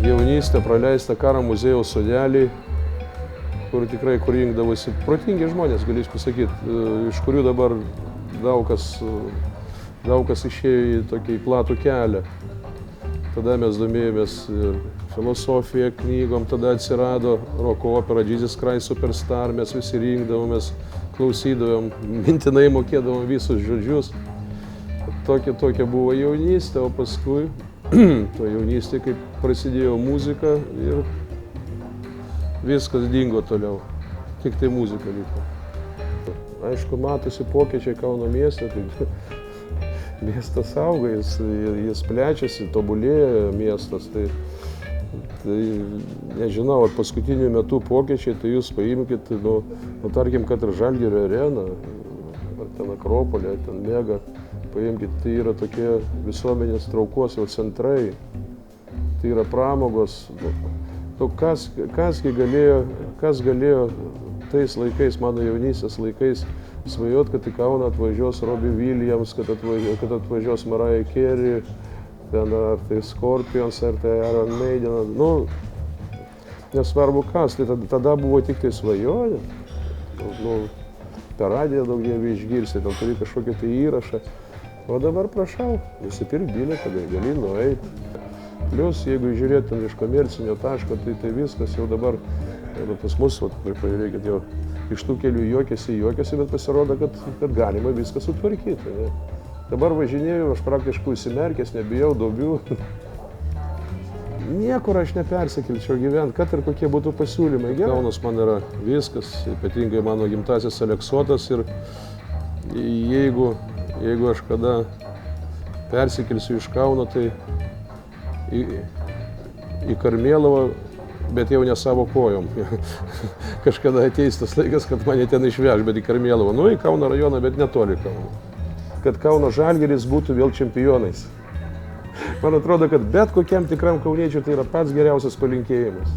jaunystę praleistą Karo muziejaus sodelį, kur tikrai kur rinkdavosi protingi žmonės, galėčiau pasakyti, iš kurių dabar daug kas išėjo į tokį platų kelią. Tada mes domėjomės ir filosofija knygom, tada atsirado roko opera Jesus Christ Superstar, mes visi rinkdavomės, klausydavom, mintinai mokėdavom visus žodžius. Tokia buvo jaunystė, o paskui to jaunystė, kaip prasidėjo muzika ir viskas dingo toliau, tik tai muzika liko. Aišku, matosi pokyčiai Kauno mieste, tai miestas auga, jis plečiasi, tobulėja miestas. Tai nežinau, paskutiniu metu pokyčiai, tai jūs paimkit, tarkim, kad ir Žalgirio arena, ar ten Akropolė, ar ten Mega, paimkit, tai yra tokie visuomenės traukos jau centrai, tai yra pramogos. Kas galėjo tais laikais, mano jaunystės laikais, svajot, kad į Kauną atvažiuos Robbie Williams, kad atvažiuos Mariah Carey, ar tai Scorpions, ar tai Iron Maiden, nesvarbu kas, tai tada buvo tik tai svajonė. Per radiją daug dievį išgirsi, ten turi kažkokį tai įrašą. O dabar prašau, nusipirk bilietą, gali nueiti. Plius, jeigu žiūrėtum iš komercinio taško, tai viskas jau dabar, pas mus, reikia jau iš tų kelių juokiasi, bet pasirodo, kad galima viską sutvarkyti. Ne? Dabar važinėjau, aš praktiškai užsimerkęs, nebijau duobių. Niekur aš nepersikelčiau gyventi, kad ir kokie būtų pasiūlymai. Kaunas man yra viskas, ypatingai mano gimtasis Aleksotas. Ir jeigu aš kada persikelsiu iš Kauno, tai į Karmėlavą, bet jau ne savo kojom. Kažkada ateis tas laikas, kad mane ten išveš, bet į Karmėlavą. Į Kauno rajoną, bet netoli Kauno. Kad Kauno Žalgiris būtų vėl čempionais. Man atrodo, kad bet kokiam tikram kauniečiui tai yra pats geriausias palinkėjimas.